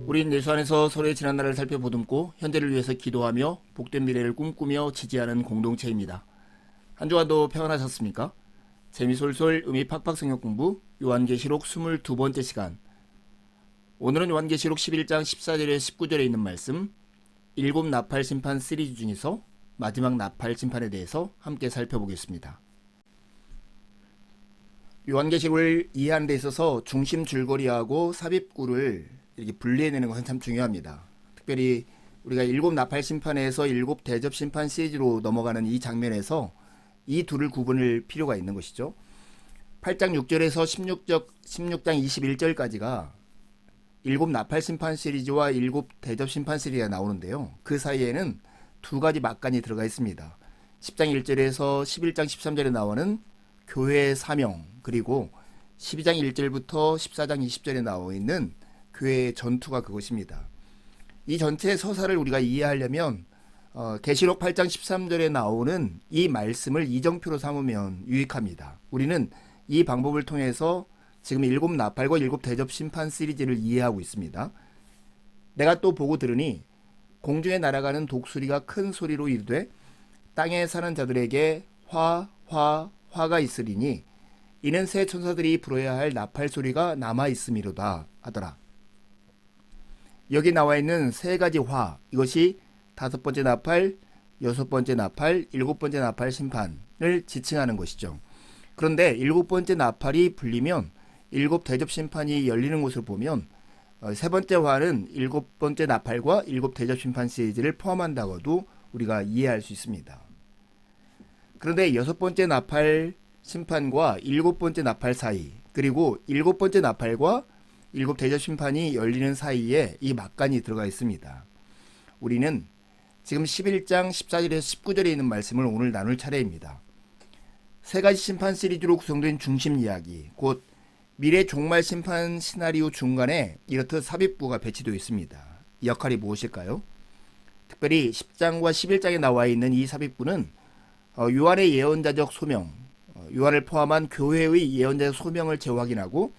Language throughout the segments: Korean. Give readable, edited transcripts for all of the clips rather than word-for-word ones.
우린 예수 안에서 서로의 지난날을 살펴보듬고 현재를 위해서 기도하며 복된 미래를 꿈꾸며 지지하는 공동체입니다. 한 주간도 평안하셨습니까? 재미솔솔 의미 팍팍 성경 공부 요한계시록 22번째 시간. 오늘은 요한계시록 11장 14절에 19절에 있는 말씀, 일곱 나팔 심판 시리즈 중에서 마지막 나팔 심판에 대해서 함께 살펴보겠습니다. 요한계시록을 이해하는 데 있어서 중심 줄거리하고 삽입구를 이렇게 분리해내는 것은 참 중요합니다. 특별히 우리가 일곱 나팔 심판에서 일곱 대접 심판 시리즈로 넘어가는 이 장면에서 이 둘을 구분할 필요가 있는 것이죠. 8장 6절에서 16장 21절까지가 일곱 나팔 심판 시리즈와 일곱 대접 심판 시리즈가 나오는데요. 그 사이에는 두 가지 막간이 들어가 있습니다. 10장 1절에서 11장 13절에 나오는 교회의 사명, 그리고 12장 1절부터 14장 20절에 나와 있는 교회의 전투가 그것입니다. 이 전체 서사를 우리가 이해하려면 계시록 8장 13절에 나오는 이 말씀을 이정표로 삼으면 유익합니다. 우리는 이 방법을 통해서 지금 일곱 나팔과 일곱 대접 심판 시리즈를 이해하고 있습니다. 내가 또 보고 들으니 공중에 날아가는 독수리가 큰 소리로 이르되 땅에 사는 자들에게 화가 있으리니 이는 새 천사들이 불어야 할 나팔 소리가 남아 있음이로다 하더라. 여기 나와 있는 세 가지 화, 이것이 다섯 번째 나팔, 여섯 번째 나팔, 일곱 번째 나팔 심판을 지칭하는 것이죠. 그런데 일곱 번째 나팔이 불리면 일곱 대접 심판이 열리는 것을 보면 세 번째 화는 일곱 번째 나팔과 일곱 대접 심판 시리즈를 포함한다고도 우리가 이해할 수 있습니다. 그런데 여섯 번째 나팔 심판과 일곱 번째 나팔 사이, 그리고 일곱 번째 나팔과 일곱 대접 심판이 열리는 사이에 이 막간이 들어가 있습니다. 우리는 지금 11장 14절에서 19절에 있는 말씀을 오늘 나눌 차례입니다. 세 가지 심판 시리즈로 구성된 중심 이야기, 곧 미래 종말 심판 시나리오 중간에 이렇듯 삽입구가 배치되어 있습니다. 이 역할이 무엇일까요? 특별히 10장과 11장에 나와 있는 이 삽입구는 요한의 예언자적 소명, 요한을 포함한 교회의 예언자적 소명을 재확인하고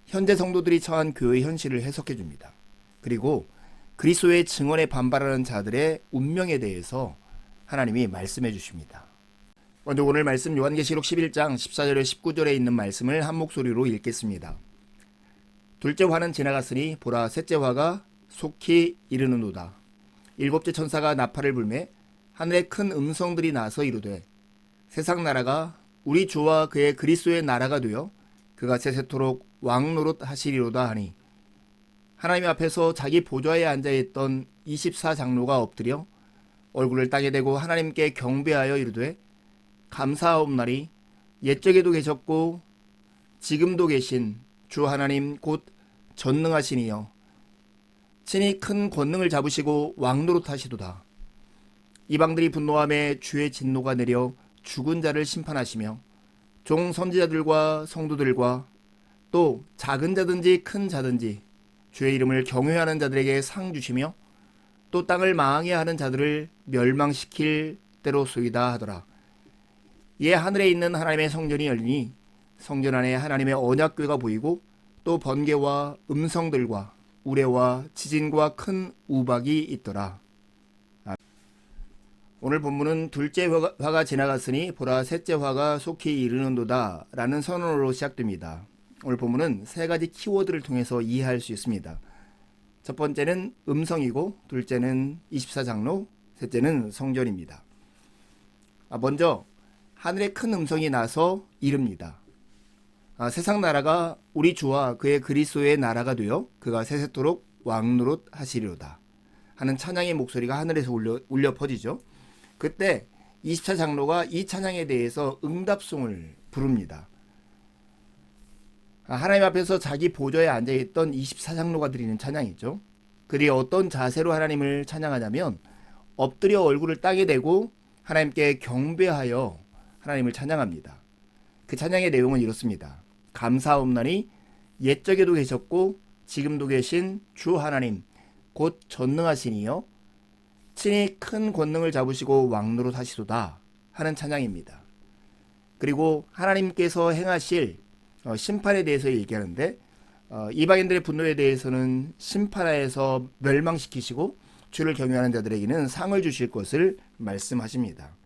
현재 성도들이 처한 교회의 현실을 해석해 줍니다. 그리고 그리스도의 증언에 반발하는 자들의 운명에 대해서 하나님이 말씀해 주십니다. 먼저 오늘 말씀 요한계시록 11장 14절에 19절에 있는 말씀을 한 목소리로 읽겠습니다. 둘째 화는 지나갔으니 보라 셋째 화가 속히 이르는도다. 일곱째 천사가 나팔을 불매 하늘에 큰 음성들이 나서 이르되 세상 나라가 우리 주와 그의 그리스도의 나라가 되어 그가 세세토록 왕노릇 하시리로다 하니 하나님 앞에서 자기 보좌에 앉아있던 24장로가 엎드려 얼굴을 땅에 대고 하나님께 경배하여 이르되 감사하옵나니 옛적에도 계셨고 지금도 계신 주 하나님 곧 전능하시니여 친히 큰 권능을 잡으시고 왕노릇 하시도다. 이방들이 분노함에 주의 진노가 내려 죽은 자를 심판하시며 종 선지자들과 성도들과 또 작은 자든지 큰 자든지 주의 이름을 경외하는 자들에게 상 주시며 또 땅을 망하게 하는 자들을 멸망시킬 때로소이다 하더라. 이에 하늘에 있는 하나님의 성전이 열리니 성전 안에 하나님의 언약궤가 보이고 또 번개와 음성들과 우레와 지진과 큰 우박이 있더라. 오늘 본문은 둘째 화가 지나갔으니 보라 셋째 화가 속히 이르는도다 라는 선언으로 시작됩니다. 오늘 본문은 세 가지 키워드를 통해서 이해할 수 있습니다. 첫 번째는 음성이고 둘째는 24장로, 셋째는 성전입니다. 먼저 하늘에 큰 음성이 나서 이릅니다. 세상 나라가 우리 주와 그의 그리스도의 나라가 되어 그가 세세토록 왕노릇 하시리로다 하는 찬양의 목소리가 하늘에서 울려 퍼지죠. 그때 24장로가 이 찬양에 대해서 응답송을 부릅니다. 하나님 앞에서 자기 보좌에 앉아있던 24장로가 드리는 찬양이죠. 그들이 어떤 자세로 하나님을 찬양하냐면 엎드려 얼굴을 땅에 대고 하나님께 경배하여 하나님을 찬양합니다. 그 찬양의 내용은 이렇습니다. 감사옵나니 옛적에도 계셨고 지금도 계신 주 하나님 곧 전능하시니요 친히 큰 권능을 잡으시고 왕노릇 하시도다 하는 찬양입니다. 그리고 하나님께서 행하실 심판에 대해서 얘기하는데 이방인들의 분노에 대해서는 심판하여서 멸망시키시고 주를 경외하는 자들에게는 상을 주실 것을 말씀하십니다.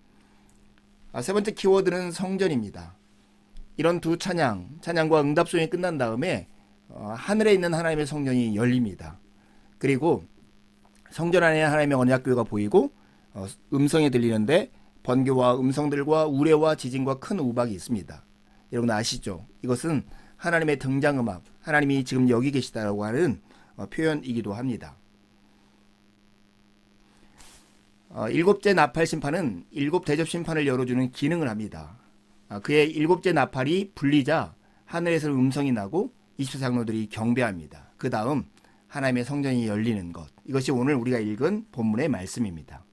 세 번째 키워드는 성전입니다. 이런 두 찬양과 응답송이 끝난 다음에 하늘에 있는 하나님의 성전이 열립니다. 그리고 성전 안에 하나님의 언약궤가 보이고 음성이 들리는데 번개와 음성들과 우레와 지진과 큰 우박이 있습니다. 여러분 아시죠? 이것은 하나님의 등장음악, 하나님이 지금 여기 계시다라고 하는 표현이기도 합니다. 일곱째 나팔 심판은 일곱 대접 심판을 열어주는 기능을 합니다. 그의 일곱째 나팔이 불리자 하늘에서 음성이 나고 24장로들이 경배합니다. 그 다음 하나님의 성전이 열리는 것, 이것이 오늘 우리가 읽은 본문의 말씀입니다.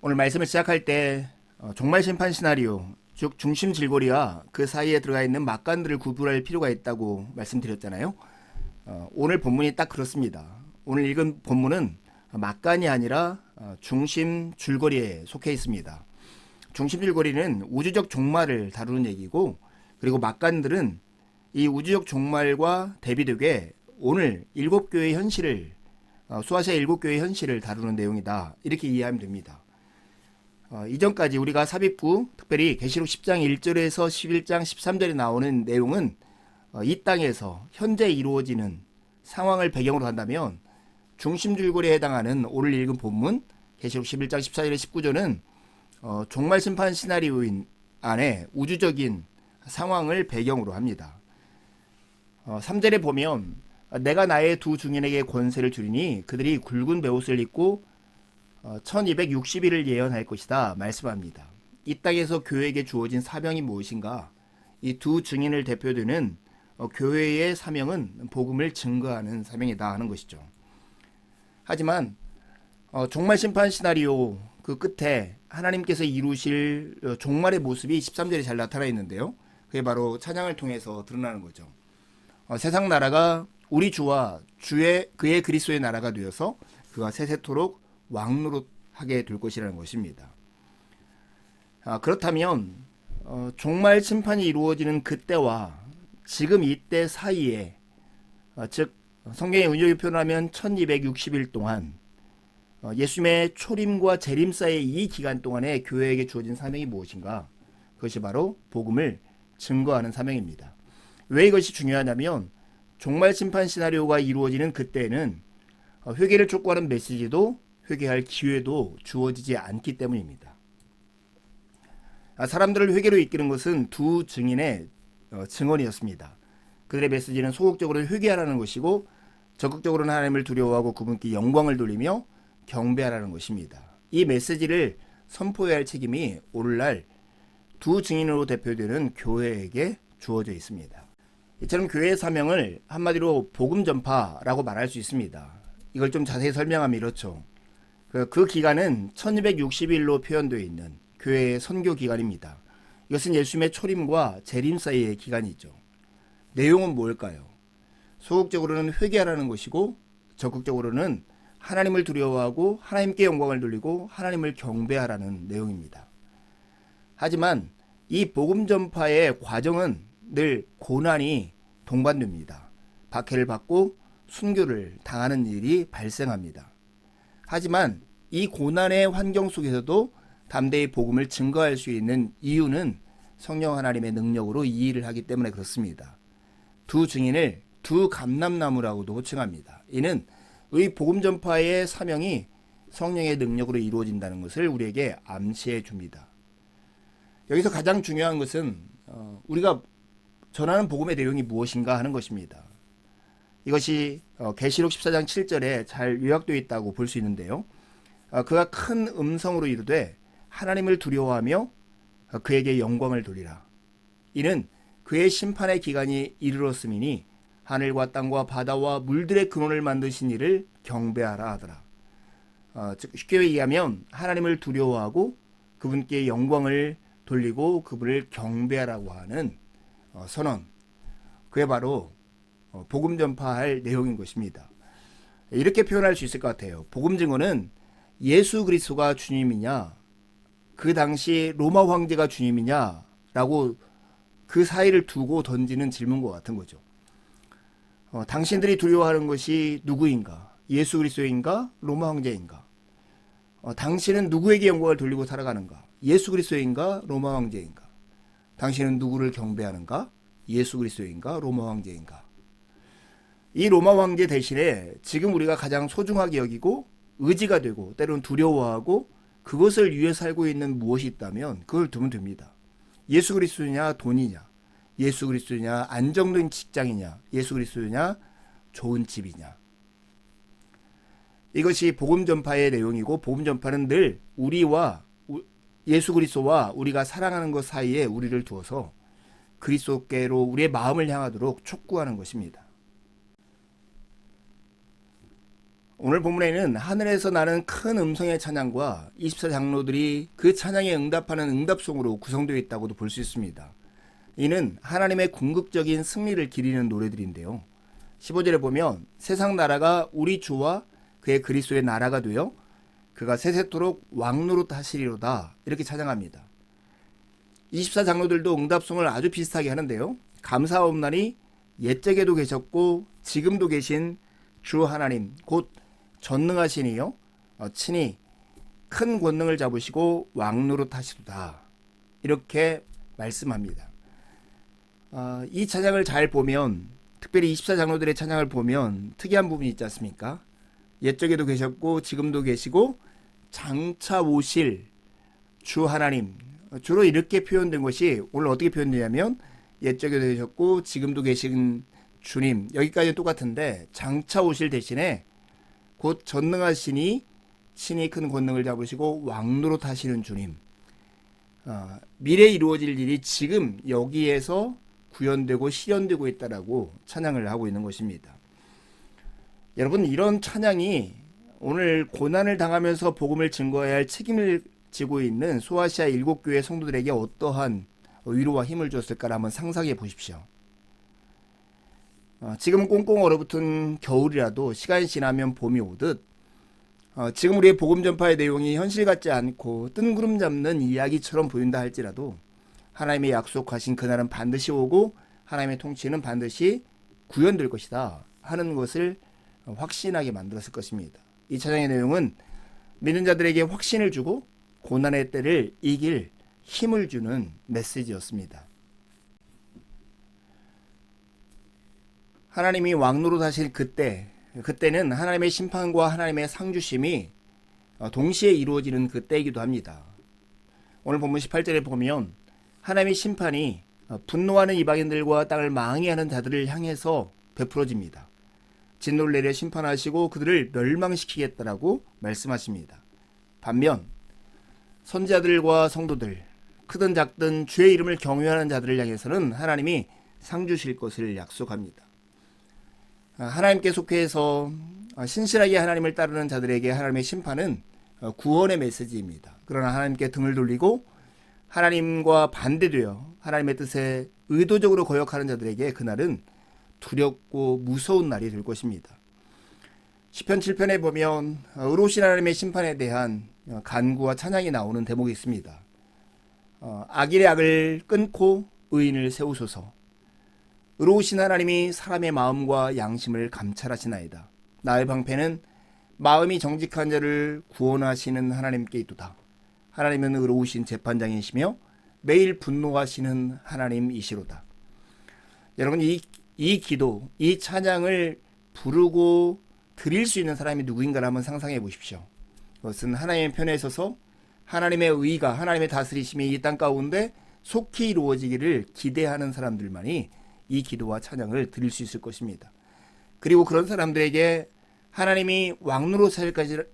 오늘 말씀을 시작할 때 종말 심판 시나리오, 즉 중심 질고리와 그 사이에 들어가 있는 막간들을 구분할 필요가 있다고 말씀드렸잖아요. 오늘 본문이 딱 그렇습니다. 오늘 읽은 본문은 막간이 아니라 중심 줄거리에 속해 있습니다. 중심 줄거리는 우주적 종말을 다루는 얘기고, 그리고 막간들은 이 우주적 종말과 대비되게 오늘 일곱 교회의 현실을, 소아시아 일곱 교회의 현실을 다루는 내용이다, 이렇게 이해하면 됩니다. 이전까지 우리가 삽입구, 특별히 계시록 10장 1절에서 11장 13절에 나오는 내용은 이 땅에서 현재 이루어지는 상황을 배경으로 한다면, 중심 줄거리에 해당하는 오늘 읽은 본문 계시록 11장 14절에 19절은 종말 심판 시나리오인 안에 우주적인 상황을 배경으로 합니다. 3절에 보면 내가 나의 두 증인에게 권세를 주리니 그들이 굵은 베옷을 입고 1260일을 예언할 것이다 말씀합니다. 이 땅에서 교회에게 주어진 사명이 무엇인가? 이 두 증인을 대표되는 교회의 사명은 복음을 증거하는 사명이다 하는 것이죠. 하지만 종말 심판 시나리오 그 끝에 하나님께서 이루실 종말의 모습이 13절에 잘 나타나 있는데요. 그게 바로 찬양을 통해서 드러나는 거죠. 세상 나라가 우리 주와 그의 그리스도의 나라가 되어서 그가 세세토록 왕노릇하게 될 것이라는 것입니다. 그렇다면 종말 심판이 이루어지는 그때와 지금 이때 사이에, 즉 성경의 은유를 표현하면 1260일 동안 예수님의 초림과 재림 사이의 이 기간 동안에 교회에게 주어진 사명이 무엇인가? 그것이 바로 복음을 증거하는 사명입니다. 왜 이것이 중요하냐면 종말 심판 시나리오가 이루어지는 그때는 회개를 촉구하는 메시지도 회개할 기회도 주어지지 않기 때문입니다. 사람들을 회개로 이끄는 것은 두 증인의 증언이었습니다. 그들의 메시지는 소극적으로 회개하라는 것이고 적극적으로는 하나님을 두려워하고 그분께 영광을 돌리며 경배하라는 것입니다. 이 메시지를 선포해야 할 책임이 오늘날 두 증인으로 대표되는 교회에게 주어져 있습니다. 이처럼 교회의 사명을 한마디로 복음 전파라고 말할 수 있습니다. 이걸 좀 자세히 설명하면 이렇죠. 그 기간은 1260일로 표현되어 있는 교회의 선교 기간입니다. 이것은 예수님의 초림과 재림 사이의 기간이죠. 내용은 뭘까요? 소극적으로는 회개하라는 것이고 적극적으로는 하나님을 두려워하고 하나님께 영광을 돌리고 하나님을 경배하라는 내용입니다. 하지만 이 복음 전파의 과정은 늘 고난이 동반됩니다. 박해를 받고 순교를 당하는 일이 발생합니다. 하지만 이 고난의 환경 속에서도 담대히 복음을 증거할 수 있는 이유는 성령 하나님의 능력으로 이 일을 하기 때문에 그렇습니다. 두 증인을 두 감람나무라고도 호칭합니다. 이는 의 복음 전파의 사명이 성령의 능력으로 이루어진다는 것을 우리에게 암시해 줍니다. 여기서 가장 중요한 것은 우리가 전하는 복음의 내용이 무엇인가 하는 것입니다. 이것이 계시록 14장 7절에 잘 요약되어 있다고 볼 수 있는데요. 그가 큰 음성으로 이르되 하나님을 두려워하며 그에게 영광을 돌리라. 이는 그의 심판의 기간이 이르렀음이니 하늘과 땅과 바다와 물들의 근원을 만드신 이를 경배하라 하더라. 즉 쉽게 얘기하면 하나님을 두려워하고 그분께 영광을 돌리고 그분을 경배하라고 하는 선언, 그게 바로 복음 전파할 내용인 것입니다. 이렇게 표현할 수 있을 것 같아요. 복음 증거는 예수 그리스도가 주님이냐, 그 당시 로마 황제가 주님이냐라고 그 사이를 두고 던지는 질문과 같은 거죠. 당신들이 두려워하는 것이 누구인가? 예수 그리스도인가? 로마 황제인가? 당신은 누구에게 영광을 돌리고 살아가는가? 예수 그리스도인가? 로마 황제인가? 당신은 누구를 경배하는가? 예수 그리스도인가? 로마 황제인가? 이 로마 황제 대신에 지금 우리가 가장 소중하게 여기고 의지가 되고 때로는 두려워하고 그것을 위해 살고 있는 무엇이 있다면 그걸 두면 됩니다. 예수 그리스도냐 돈이냐, 예수 그리스도냐 안정된 직장이냐, 예수 그리스도냐 좋은 집이냐. 이것이 복음 전파의 내용이고, 복음 전파는 늘 우리와 예수 그리스도와 우리가 사랑하는 것 사이에 우리를 두어서 그리스도께로 우리의 마음을 향하도록 촉구하는 것입니다. 오늘 본문에는 하늘에서 나는 큰 음성의 찬양과 24장로들이 그 찬양에 응답하는 응답송으로 구성되어 있다고도 볼 수 있습니다. 이는 하나님의 궁극적인 승리를 기리는 노래들인데요. 15절에 보면 세상 나라가 우리 주와 그의 그리스도의 나라가 되어 그가 세세토록 왕노릇 하시리로다, 이렇게 찬양합니다. 24장로들도 응답송을 아주 비슷하게 하는데요. 감사옵나니 옛적에도 계셨고 지금도 계신 주 하나님 곧 전능하시니요 친히 큰 권능을 잡으시고 왕노릇 하시도다, 이렇게 말씀합니다. 이 찬양을 잘 보면, 특별히 24장로들의 찬양을 보면 특이한 부분이 있지 않습니까? 옛적에도 계셨고 지금도 계시고 장차 오실 주 하나님, 주로 이렇게 표현된 것이 오늘 어떻게 표현되냐면 옛적에도 계셨고 지금도 계신 주님, 여기까지는 똑같은데 장차 오실 대신에 곧 전능하시니 친히 큰 권능을 잡으시고 왕노릇 하시는 주님, 미래에 이루어질 일이 지금 여기에서 구현되고 실현되고 있다라고 찬양을 하고 있는 것입니다. 여러분, 이런 찬양이 오늘 고난을 당하면서 복음을 증거해야 할 책임을 지고 있는 소아시아 7교회 성도들에게 어떠한 위로와 힘을 줬을까를 한번 상상해 보십시오. 지금은 꽁꽁 얼어붙은 겨울이라도 시간이 지나면 봄이 오듯 지금 우리의 복음 전파의 내용이 현실 같지 않고 뜬구름 잡는 이야기처럼 보인다 할지라도 하나님의 약속하신 그날은 반드시 오고 하나님의 통치는 반드시 구현될 것이다 하는 것을 확신하게 만들었을 것입니다. 이 찬양의 내용은 믿는 자들에게 확신을 주고 고난의 때를 이길 힘을 주는 메시지였습니다. 하나님이 왕노릇 하실 그때는 하나님의 심판과 하나님의 상주심이 동시에 이루어지는 그때이기도 합니다. 오늘 본문 18절에 보면 하나님의 심판이 분노하는 이방인들과 땅을 망하게 하는 자들을 향해서 베풀어집니다. 진노를 내려 심판하시고 그들을 멸망시키겠다라고 말씀하십니다. 반면 선지자들과 성도들, 크든 작든 주의 이름을 경외하는 자들을 향해서는 하나님이 상 주실 것을 약속합니다. 하나님께 속해서 신실하게 하나님을 따르는 자들에게 하나님의 심판은 구원의 메시지입니다. 그러나 하나님께 등을 돌리고 하나님과 반대되어 하나님의 뜻에 의도적으로 거역하는 자들에게 그날은 두렵고 무서운 날이 될 것입니다. 시편 7편에 보면 의로우신 하나님의 심판에 대한 간구와 찬양이 나오는 대목이 있습니다. 악인의 악을 끊고 의인을 세우소서. 의로우신 하나님이 사람의 마음과 양심을 감찰하시나이다. 나의 방패는 마음이 정직한 자를 구원하시는 하나님께 있도다. 하나님은 의로우신 재판장이시며 매일 분노하시는 하나님이시로다. 여러분, 이 기도, 이 찬양을 부르고 드릴 수 있는 사람이 누구인가를 한번 상상해 보십시오. 그것은 하나님의 편에 서서 하나님의 의가, 하나님의 다스리심이 이 땅 가운데 속히 이루어지기를 기대하는 사람들만이 이 기도와 찬양을 드릴 수 있을 것입니다. 그리고 그런 사람들에게 하나님이 왕노릇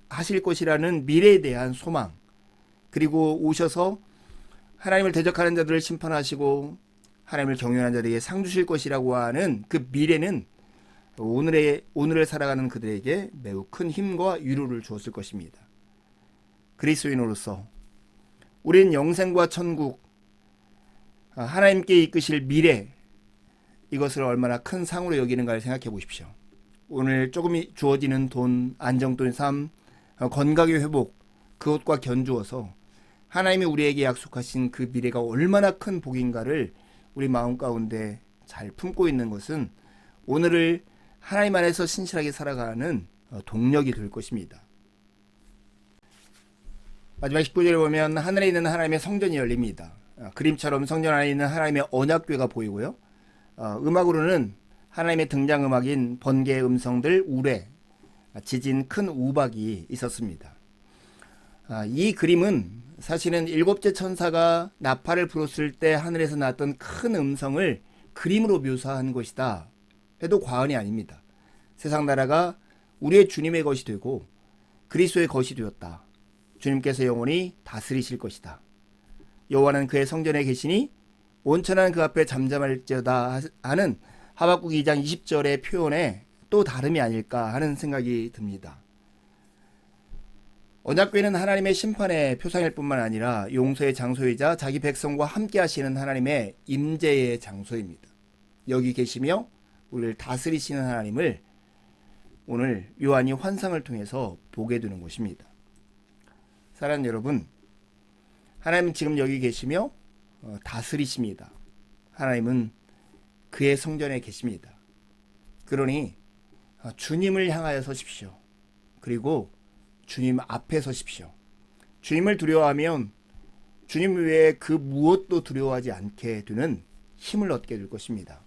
하실 것이라는 미래에 대한 소망, 그리고 오셔서 하나님을 대적하는 자들을 심판하시고 하나님을 경외하는 자들에게 상 주실 것이라고 하는 그 미래는 오늘을 살아가는 그들에게 매우 큰 힘과 위로를 주었을 것입니다. 그리스도인으로서 우리는 영생과 천국, 하나님께 이끄실 미래, 이것을 얼마나 큰 상으로 여기는가를 생각해 보십시오. 오늘 조금 주어지는 돈, 안정된 삶, 건강의 회복, 그것과 견주어서 하나님이 우리에게 약속하신 그 미래가 얼마나 큰 복인가를 우리 마음 가운데 잘 품고 있는 것은 오늘을 하나님 안에서 신실하게 살아가는 동력이 될 것입니다. 마지막 19절에 보면 하늘에 있는 하나님의 성전이 열립니다. 그림처럼 성전 안에 있는 하나님의 언약궤가 보이고요. 음악으로는 하나님의 등장음악인 번개의 음성들, 우레, 지진, 큰 우박이 있었습니다. 이 그림은 사실은 일곱째 천사가 나팔을 불었을 때 하늘에서 났던 큰 음성을 그림으로 묘사한 것이다 해도 과언이 아닙니다. 세상 나라가 우리의 주님의 것이 되고 그리스도의 것이 되었다. 주님께서 영원히 다스리실 것이다. 여호와는 그의 성전에 계시니 온천한 그 앞에 잠잠할지어다 하는 하박국 2장 20절의 표현에 또 다름이 아닐까 하는 생각이 듭니다. 언약궤는 하나님의 심판의 표상일 뿐만 아니라 용서의 장소이자 자기 백성과 함께 하시는 하나님의 임재의 장소입니다. 여기 계시며 우리를 다스리시는 하나님을 오늘 요한이 환상을 통해서 보게 되는 것입니다. 사랑하는 여러분, 하나님은 지금 여기 계시며 다스리십니다. 하나님은 그의 성전에 계십니다. 그러니 주님을 향하여 서십시오. 그리고 주님 앞에 서십시오. 주님을 두려워하면 주님 외에 그 무엇도 두려워하지 않게 되는 힘을 얻게 될 것입니다.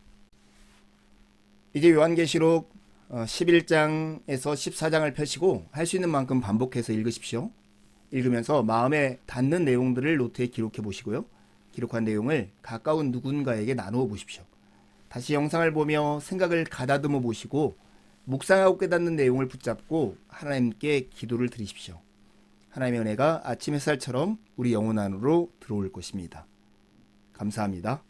이제 요한계시록 11장에서 14장을 펴시고 할 수 있는 만큼 반복해서 읽으십시오. 읽으면서 마음에 닿는 내용들을 노트에 기록해 보시고요. 기록한 내용을 가까운 누군가에게 나누어 보십시오. 다시 영상을 보며 생각을 가다듬어 보시고 묵상하고 깨닫는 내용을 붙잡고 하나님께 기도를 드리십시오. 하나님의 은혜가 아침 햇살처럼 우리 영혼 안으로 들어올 것입니다. 감사합니다.